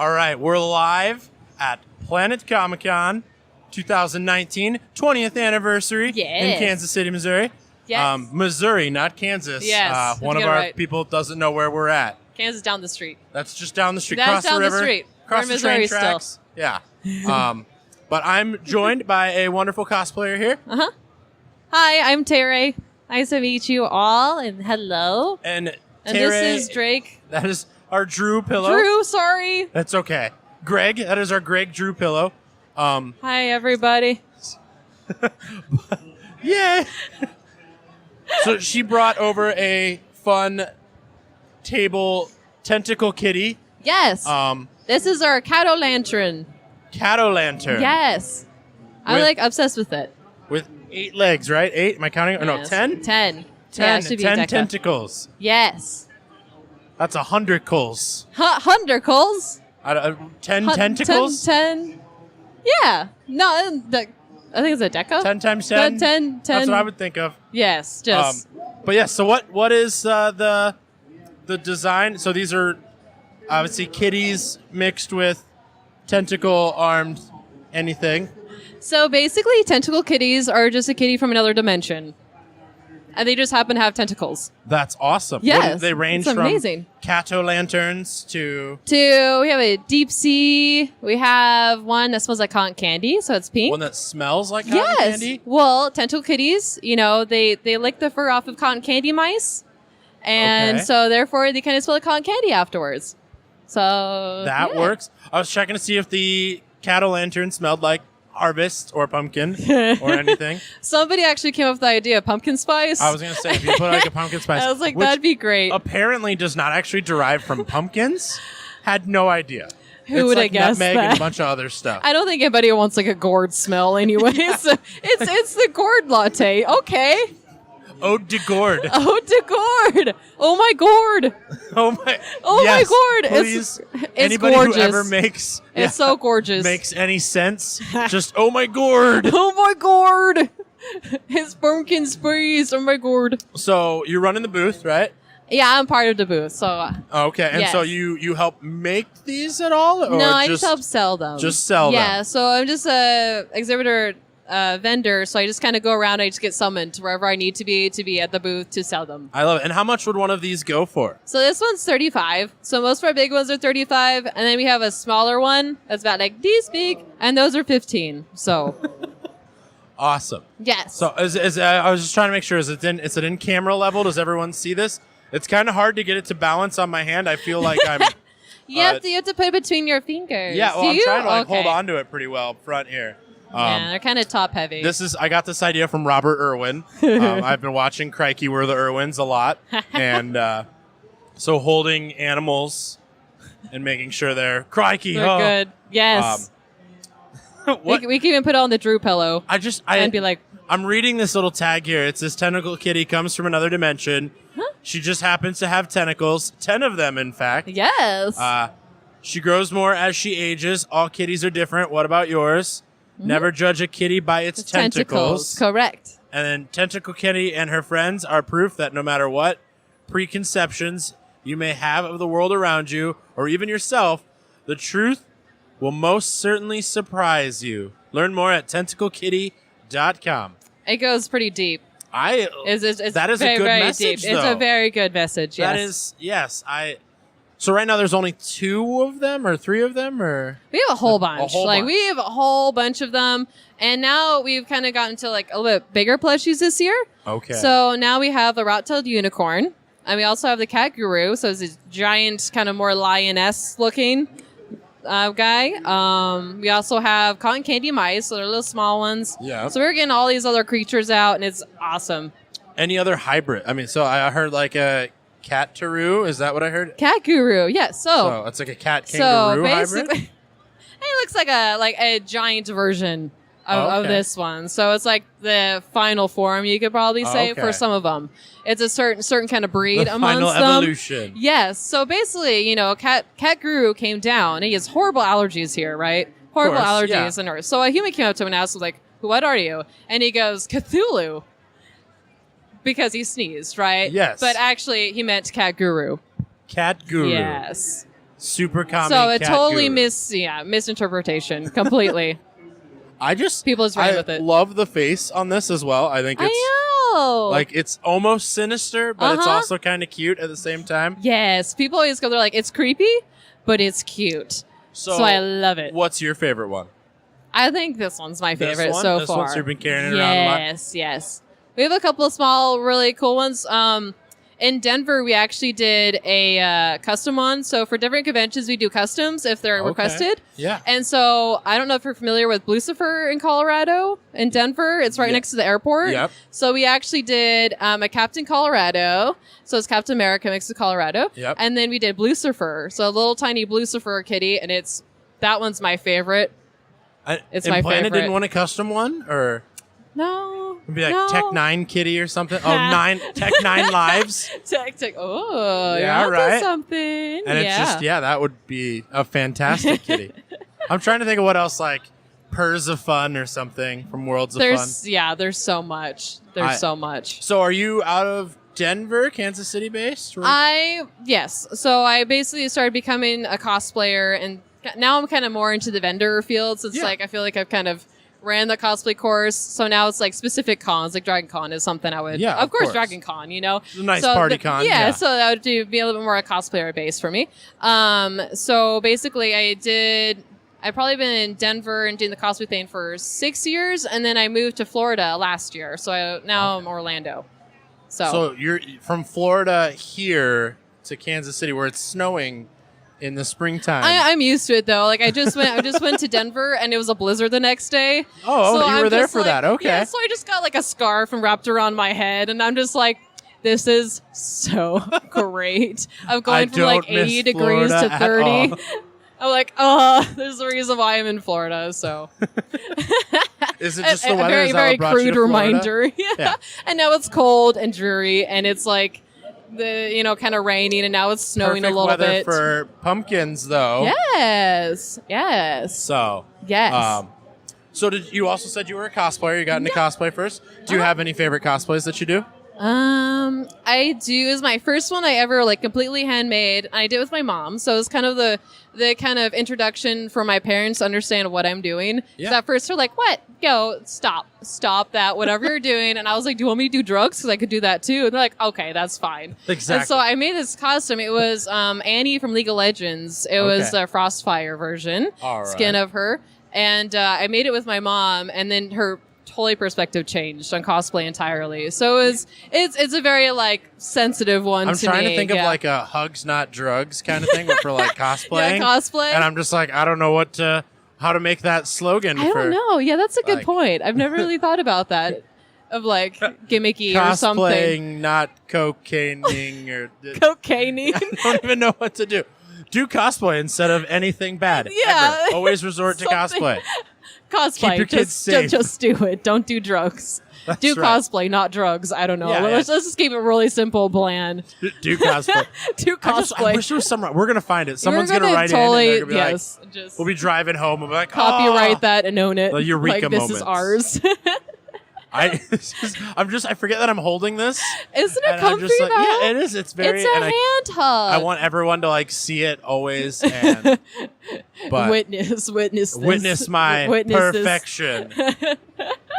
All right, we're live at Planet Comicon 2019, 20th anniversary in Kansas City, Missouri. Yes. Missouri, not Kansas. Yes. One of our people doesn't know where we're at. Kansas down the street. That's just down the street. That's Cross down the river. the street. Cross We're the train Missouri tracks. still. Yeah. But I'm joined by a wonderful cosplayer here. Hi, I'm Tehray. Nice to meet you all, and hello. And This is Drake. That is our Drew pillow. Drew, sorry. That's okay. Greg, that is our Greg Drew pillow. Hi, everybody. Yeah. So she brought over a fun table tentacle kitty. Yes. This is our Cato Lantern. Cato Lantern. Yes. I'm With- obsessed with it. With 8 legs, right? 8? Am I counting? Or no, Yes. 10? 10. 10, Yeah, it should be 10 Deca. tentacles. Yes. That's 100cles. Hundercles. 10 tentacles? 10. Yeah. No, I think it's a deca. 10 times 10? 10. That's what I would think of. Yes, just. But yeah, so what is the design? So these are obviously kitties mixed with tentacle-armed anything. So basically, tentacle kitties are just a kitty from another dimension. And they just happen to have tentacles. That's awesome. Yes, They range it's from amazing. Cato lanterns to We have a deep sea. We have one that smells like cotton candy, so it's pink. one that smells like cotton Yes. candy. Well, tentacle kitties, they lick the fur off of cotton candy mice. And Okay. so therefore they kind of smell like cotton candy afterwards. So That yeah. works. I was checking to see if the Cato lantern smelled like harvest or pumpkin or anything. Somebody actually came up with the idea of pumpkin spice. I was going to say, if you put like a pumpkin spice. I was like, which that'd be great. apparently does not actually derive from pumpkins. Had no idea. Who would have guessed nutmeg that? and a bunch of other stuff. I don't think anybody wants like a gourd smell anyway. So it's the gourd latte. Okay. Ode de gourd. Oh, the gourd. Oh my gourd. Oh my. Oh yes, my gourd. Please. It's Anybody gorgeous. who ever makes It's so gorgeous. makes any sense, just oh my gourd. Oh my gourd. His pumpkin spice. Oh my gourd. So you're running the booth, right? Yeah, I'm part of the booth. So Okay, and so Yes. you help make these at all? Or no, I just help sell them. just sell them? Yeah, so I'm just a exhibitor vendor. So I just kind of go around. I just get summoned wherever I need to be at the booth to sell them. I love it. And how much would one of these go for? So this one's 35. So most of our big ones are 35, and then we have a smaller one that's about like this big, and those are 15. So Awesome. yes. So I was just trying to make sure, is it in camera level? Does everyone see this? It's kind of hard to get it to balance on my hand. I feel like I'm... you have to put it between your fingers. Yeah, well, Do I'm you? trying to Okay. hold on to it pretty well up front here. Yeah, they're kind of top heavy. I got this idea from Robert Irwin. I've been watching Crikey, We're the Irwins a lot. And so holding animals and making sure they're crikey. They're good. Yes. What? We can even put it on the Drew pillow and be like, I'm reading this little tag here. It says tentacle kitty comes from another dimension. She just happens to have tentacles. 10 of them, in fact. yes. She grows more as she ages. All kitties are different. What about yours? Never judge a kitty by its tentacles. Correct. And then Tentacle Kitty and her friends are proof that no matter what preconceptions you may have of the world around you, or even yourself, the truth will most certainly surprise you. Learn more at tentaclekitty.com. It goes pretty deep. It's that is very, a good very message, deep. It's though. a very good message. Yes. That is, yes. So right now there's only 2 of them or 3 of them, or We have a whole bunch. bunch. We have a whole bunch of them. And now we've kind of gotten to like a little bit bigger plushies this year. Okay. So now we have a rat-tailed unicorn. And we also have the cat guru. So it's a giant, kind of more lioness looking guy. We also have cotton candy mice. So they're little small ones. Yeah. So we're getting all these other creatures out, and it's awesome. Any other hybrid? I mean, so I heard like a cat taru. Is that what I heard? Cat guru. Yes. So it's like a cat So kangaroo basically, hybrid. it looks like a giant version of Okay. this one. So it's like the final form, you could probably say, Okay. for some of them. It's a certain kind of breed The amongst final them. evolution. Yes. So basically, cat guru came down. He has horrible allergies here, right? Horrible course, allergies yeah. and Earth. So a human came up to him and asked, like, "What are you?" And he goes, "Cthulhu." Because he sneezed, right? Yes. But actually, he meant cat guru. Cat guru. Yes. super common. So it cat totally guru. misinterpretation completely. People just ran with it. love the face on this as well. I think it's I know. like it's almost sinister, but it's Uh-huh. also kind of cute at the same time. Yes, people always go. They're like, it's creepy, but it's cute. So I love it. What's your favorite one? I think this one's my favorite This one? so This far. one's you've been carrying it around a lot? Yes. We have a couple of small, really cool ones. In Denver, we actually did a custom one. So for different conventions, we do customs if they're Okay. requested. Yeah. And so I don't know if you're familiar with Lucifer in Colorado, in Denver. It's right Yeah. next to the airport. Yep. So we actually did a Captain Colorado. So it's Captain America mixed with Colorado. Yep. And then we did Lucifer. So a little tiny Lucifer kitty. And that one's my favorite. It's and my Planet favorite. didn't want a custom one, or No. it'd be like no. Tech 9 Kitty or something. Oh, Tech 9 Lives. Tech. Oh, Yeah, you're onto right. something. And it's just, that would be a fantastic kitty. I'm trying to think of what else, like Purrs of Fun or something from Worlds of Fun. There's so much. So much. So are you out of Denver, Kansas City based? Yes. So I basically started becoming a cosplayer, and now I'm kind of more into the vendor field. So it's Yeah. like I feel like I've kind of ran the cosplay course. So now it's like specific cons, like Dragon Con is something I would. Yeah, of course, course. Dragon Con. It's a nice So party con. Yeah. So that would be a little bit more a cosplayer base for me. So basically, I've probably been in Denver and doing the cosplay thing for 6 years, and then I moved to Florida last year. So now I'm Orlando. So you're from Florida here to Kansas City, where it's snowing in the springtime. I'm used to it though. Like I just went to Denver and it was a blizzard the next day. Oh, So you I'm were there just for like- that. Okay. Yeah, so I just got like a scarf and wrapped around my head, and I'm just like, this is so great. I'm going from like don't miss 80 degrees Florida to at 30. all. I'm like, there's the reason why I'm in Florida. So Is it just the a weather? very, Is that very what brought you crude to Florida? reminder. Yeah. And now it's cold and dreary, and it's like kind of raining, and now it's snowing Perfect a little weather bit. for pumpkins, though. Yes. So, Yes. so you also said you were a cosplayer. You got into cosplay first. Do you have any favorite cosplays that you do? I do. Is my first one I ever like completely handmade. I did it with my mom, so it's kind of the kind of introduction for my parents to understand what I'm doing. Yeah. 'Cause at first they're like, "What? Go, stop that, whatever you're doing." And I was like, "Do you want me to do drugs? Because I could do that too." And they're like, "Okay, that's fine." Exactly. And so I made this costume. It was Annie from League of Legends. It was the Frostfire version, All right. skin of her, and I made it with my mom, and then her totally perspective changed on cosplay entirely. So it's a very like sensitive one. I'm to trying me. to think of like a hugs not drugs kind of thing, but for like cosplaying. cosplay. And I'm just like, I don't know how to make that slogan. I don't know. Yeah, that's a good like- point. I've never really thought about that. Of like gimmicky or something. Cosplaying, not cocaining or Cocaine. I don't even know what to do. Do cosplay instead of anything bad. Yeah. Ever. Always resort to Something. cosplay. Cosplay. Keep your kids safe. Just do it. Don't do drugs. That's do right. cosplay, not drugs. I don't know. Yeah, let's just keep it really simple, bland. Do cosplay. Do I cosplay. wish there was someone. We're gonna find it. Someone's We're gonna write totally, in and they're gonna be yes, like, just we'll be driving home and be like, copyright "Oh." that and own it. The eureka like, this is moments. ours. I forget that I'm holding this. Isn't it And I'm comfy just like, though? yeah, it is. It's very. It's a and hand hug. I want everyone to like see it always and but witness this. witness my Witness this. perfection.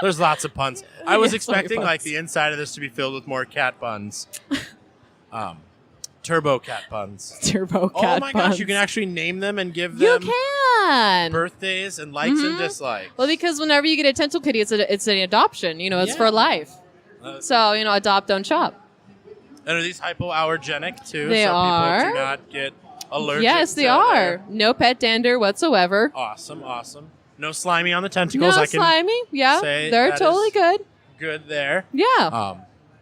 There's lots of puns. I was Yeah, so many expecting puns. like the inside of this to be filled with more cat buns. Turbo cat puns. Turbo Oh cat my puns. gosh, you can actually name them and give You them can. birthdays and likes and dislikes. Well, because whenever you get a tentacle kitty, it's an adoption. It's Yeah. for life. So adopt, don't shop. And are these hypoallergenic too? They so are. people do not get allergic. Yes, they to are. their- No pet dander whatsoever. Awesome. No slimy on the tentacles. No I can slimy. Yeah, say they're that totally is good. good there. Yeah.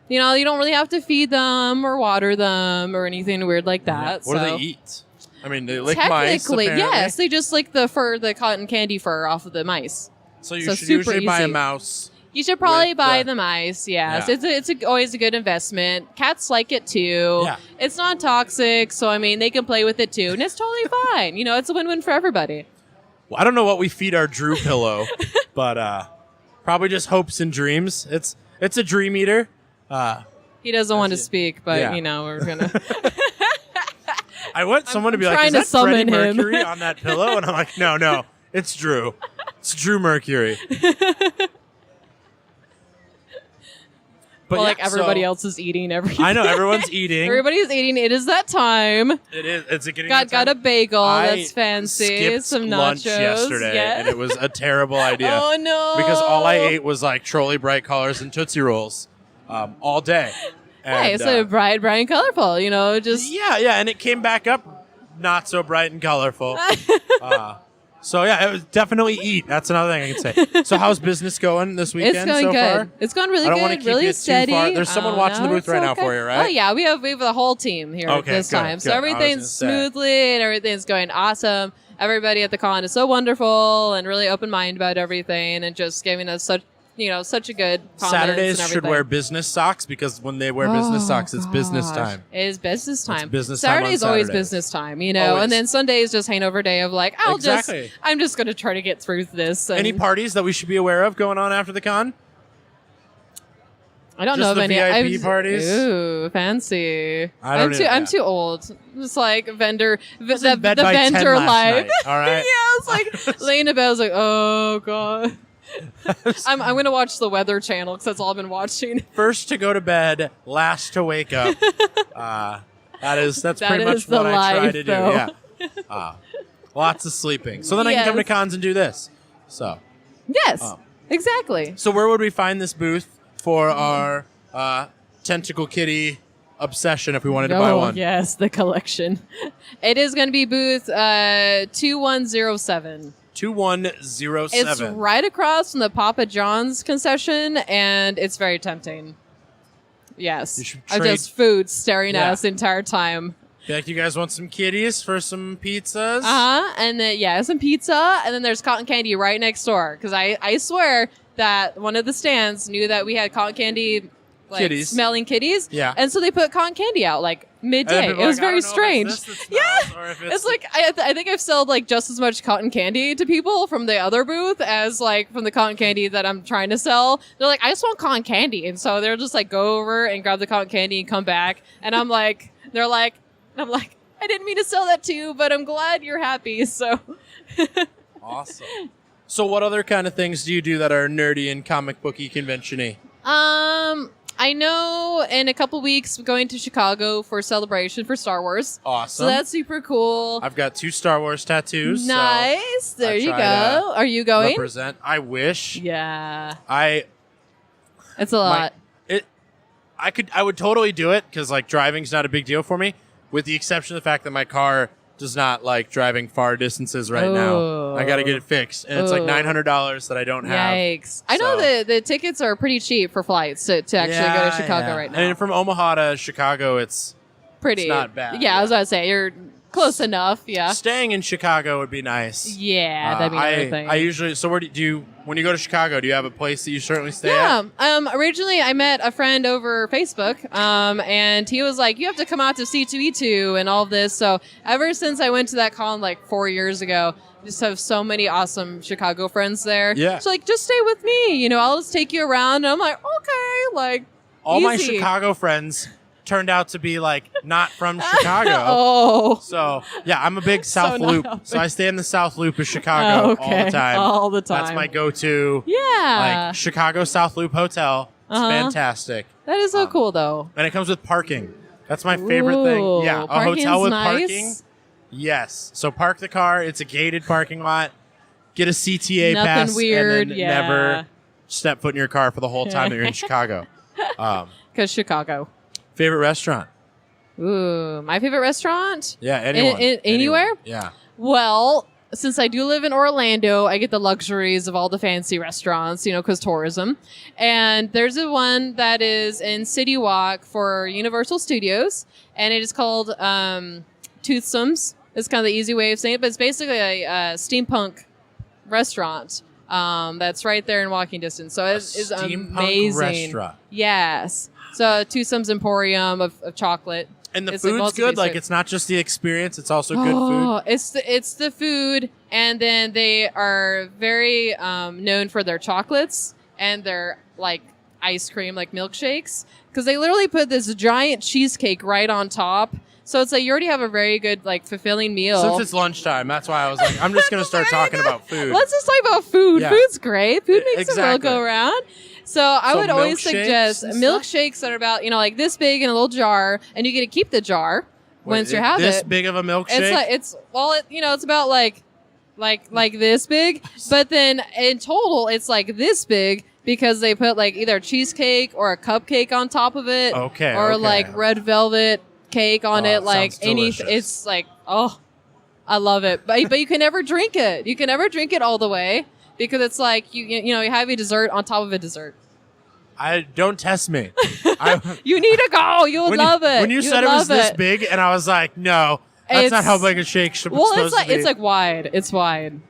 You don't really have to feed them or water them or anything weird like that. What do so. they eat? I mean, they lick mice. Technically, Apparently. yes, they just lick the fur, the cotton candy fur off of the mice. So you So should super usually buy a easy. mouse. You should probably With buy the- the mice. Yes, Yeah. it's always a good investment. Cats like it too. Yeah. It's not toxic, so I mean they can play with it too, and it's totally fine. It's a win-win for everybody. Well, I don't know what we feed our Drew pillow, but probably just hopes and dreams. It's a dream eater. He doesn't want to speak, but Yeah. we're gonna. I want someone to be like, trying is to that Freddie summon him. Mercury on that pillow? And I'm like, no, it's Drew. It's Drew Mercury. But well, yeah, like everybody so- else is eating everything. I know, everyone's eating. Everybody's eating. It is that time. It is. It's getting Got that time. a bagel. I That's fancy. skipped Some nachos. lunch yesterday, Yeah. and it was a terrible idea. Oh no! Because all I ate was like Trolley Bright Colors and Tootsie Rolls all day. And, Hey, so bright, and colorful. You know, just yeah, and it came back up not so bright and colorful. So yeah, it was definitely eat. That's another thing I can say. So how's business going this weekend it's going so good. far? It's going really I don't good. want to keep really you steady. too far. There's someone watching the booth it's right now okay. for you, right? Oh yeah, we have the whole team here Okay, this good, time. good. So I was everything's gonna say. smoothly and everything's going awesome. Everybody at the con is so wonderful and really open minded about everything and just giving us such a good comments Saturdays and should everything. wear business socks because when they wear business socks, it's business gosh. time. It is business time. business time on Saturday's always Saturdays. business time, you know. Always. And then Sunday is just hangover day of like, Exactly. I'm just going to try to get through this. And Any parties that we should be aware of going on after the con? I don't just know of the any VIP parties? Ooh, fancy. I don't even- I'm yeah. too old. It's like vendor, the in bed by 10 vendor last life. night, all right? Yeah, it's like laying in bed. I was like, oh god. I'm gonna watch the Weather Channel because that's all I've been watching. First to go to bed, last to wake up. That's That pretty is much the what I try life, to do. though. Yeah. Lots of sleeping. So then I can come to Yes. cons and do this. So Yes, Oh. exactly. so where would we find this booth for our tentacle kitty obsession if we wanted to buy one? Yes, the collection. It is going to be booth 2107. 2107. It's right across from the Papa John's concession, and it's very tempting. Yes. You should Of trade- just food staring Yeah. at us the entire time. Be like, you guys want some kitties for some pizzas? And then, some pizza, and then there's cotton candy right next door. Because I swear that one of the stands knew that we had cotton candy, like, Kitties. smelling kitties. Yeah. And so they put cotton candy out, like, And then midday. people It are was like, I very don't know if it's strange. this that Yeah. smells or if It's like I think I've sold like just as much cotton candy to people from the other booth as like from the cotton candy that I'm trying to sell. They're like, I just want cotton candy, and so they'll just like go over and grab the cotton candy and come back. And I'm like, I'm like, I didn't mean to sell that to you, but I'm glad you're happy. So Awesome. So what other kind of things do you do that are nerdy and comic booky convention-y? I know in a couple weeks we're going to Chicago for a celebration for Star Wars. Awesome. So that's super cool. I've got 2 Star Wars tattoos. Nice. There you try go. Are you So going? represent. I wish. Yeah. My- It's a lot. I would totally do it because like driving's not a big deal for me, with the exception of the fact that my car does not like driving far distances right now. I got to get it fixed, and it's like Oh. $900 that I don't have. Yikes. I know So- the tickets are pretty cheap for flights to actually go to Chicago right now. I mean, from Omaha to Chicago, it's pretty. it's not bad, Yeah, I yeah. was about to say, you're close enough. Yeah. staying in Chicago would be nice. Yeah, that'd be another thing. I usually. So where do you when you go to Chicago? Do you have a place that you certainly stay Yeah. at? Originally, I met a friend over Facebook, and he was like, "You have to come out to C2E2 and all of this." So ever since I went to that con like 4 years ago, I just have so many awesome Chicago friends there. Yeah. So like, just stay with me. You know, I'll just take you around. And I'm like, okay, like All my easy. Chicago friends turned out to be like not from Chicago. Oh. So yeah, I'm a big South not Loop. helping. So I stay in the South Loop of Chicago Okay. all the time. All the time. That's my go-to. Yeah. Like Chicago South Loop Hotel. It's Uh-huh. fantastic, That is so cool, though. and it comes with parking. That's my favorite thing. Ooh, Yeah, a parking's hotel with nice. parking. Yes. So park the car. It's a gated parking lot. Get a CTA Nothing pass, weird, and then yeah. never step foot in your car for the whole time that you're in Chicago. Because Chicago. Favorite restaurant? Ooh, my favorite restaurant? Yeah, anyone. Anywhere? Anyone. Yeah. Well, since I do live in Orlando, I get the luxuries of all the fancy restaurants, you know, because tourism. And there's a one that is in City Walk for Universal Studios, and it is called Toothsomes. It's kind of the easy way of saying it, but it's basically a steampunk restaurant that's right there in walking distance. So it is steampunk amazing. restaurant. Yes. So Toothsomes Emporium of chocolate. And the It's food's supposed to good. be Like so- it's not just the experience; it's also good food. Oh, it's the food, and then they are very known for their chocolates and their like ice cream, like milkshakes, because they literally put this giant cheesecake right on top So it's like you already have a very good, like, fulfilling meal. Since it's lunchtime, that's why I was like, I'm just going to start talking about food. Let's just talk about food. Yeah. Food's great. Food makes the world Exactly. go around. So I would always milkshakes suggest and stuff? milkshakes that are about, like this big in a little jar, and you get to keep the jar once you have this it. big of a milkshake? It's like it's about like this big, but then in total it's like this big because they put like either cheesecake or a cupcake on top of it, Okay, or okay. like red velvet cake on it, like sounds anything. delicious. It's like, oh, I love it, but you can never drink it. You can never drink it all the way because it's like you have a dessert on top of a dessert. Don't test me. You need to go. You would love it. When you said it was this big, and I was like, no, that's not how big a shake should supposed to be. It's like wide. It's wide.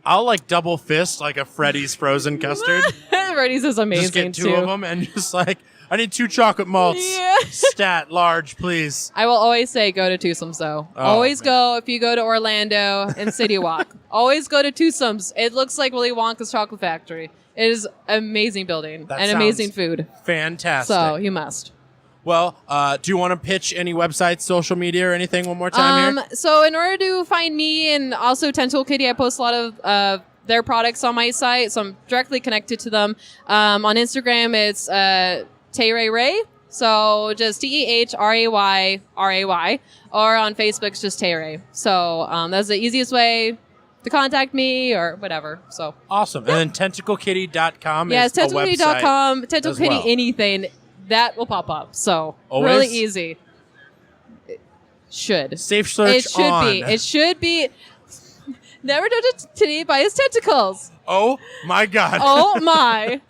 I'll like double fist like a Freddy's frozen custard. Freddy's is amazing Just get two too. of them and just like, I need 2 chocolate malts. Yeah. Stat large, please. I will always say go to Twosomes though. Oh, Always man. go if you go to Orlando and City Walk. Always go to Twosomes. It looks like Willy Wonka's chocolate factory. It is amazing building That and sounds amazing food. Fantastic. So you must. Well, do you want to pitch any websites, social media, or anything one more time here? So in order to find me and also Tentacle Kitty, I post a lot of their products on my site, so I'm directly connected to them. On Instagram, it's Tehray Ray, so just TEHRAY, or on Facebook, it's just Tehray. So that's the easiest way to contact me or whatever. So Awesome. And then tentaclekitty.com yeah, is it's a website. tentaclekitty.com, Tentacle as Kitty, well. anything that will pop up. So Always? really easy. Should. Safe search It should on. be. It should be. Never touch a titty by his tentacles. Oh my God. Oh my.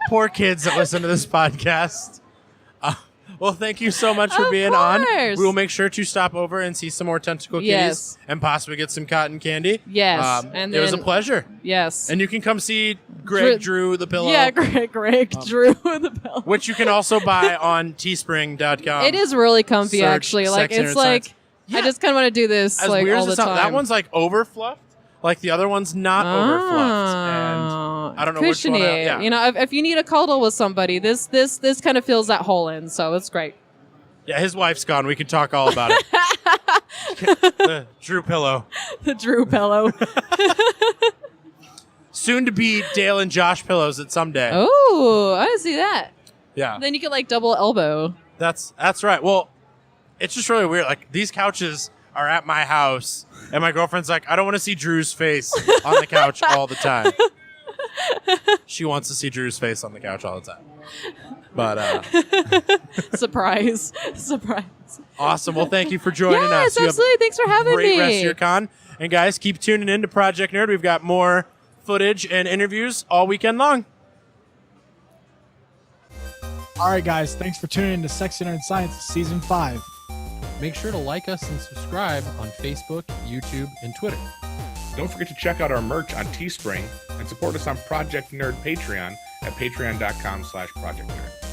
Poor kids that listen to this podcast. Well, thank you so much for Of being on. course. We will make sure to stop over and see some more tentacle kitties Yes. and possibly get some cotton candy. Yes. And it was a then- pleasure. Yes. And you can come see Greg Drew the pillow, Yeah, Greg Drew the bell. which you can also buy on teespring.com. It is really comfy, search actually. Like Sex it's Nerd like Science. Yeah. I just kind of want to do this As like weird all as the it sounds, time. that one's like overfluffed, like the other one's not overfluffed. And I don't know which one. Cushiony. Yeah. You know, if you need a cuddle with somebody, this kind of fills that hole in. So it's great. Yeah, his wife's gone. We could talk all about it. The Drew pillow. The Drew pillow. Soon to be Dale and Josh pillows at someday. Oh, I didn't see that. Yeah. Then you could like double elbow. That's right. Well, it's just really weird. Like these couches are at my house, and my girlfriend's like, I don't want to see Drew's face on the couch all the time. She wants to see Drew's face on the couch all the time. But Surprise. awesome. Well, thank you for joining us. Yes, You have absolutely. Thanks for having great me. rest of your con. And guys, keep tuning in to Project Nerd. We've got more footage and interviews all weekend long. All right, guys. Thanks for tuning in to Sexy Nerd Science Season 5. Make sure to like us and subscribe on Facebook, YouTube, and Twitter. Don't forget to check out our merch on Teespring and support us on Project Nerd Patreon at patreon.com/Project Nerd.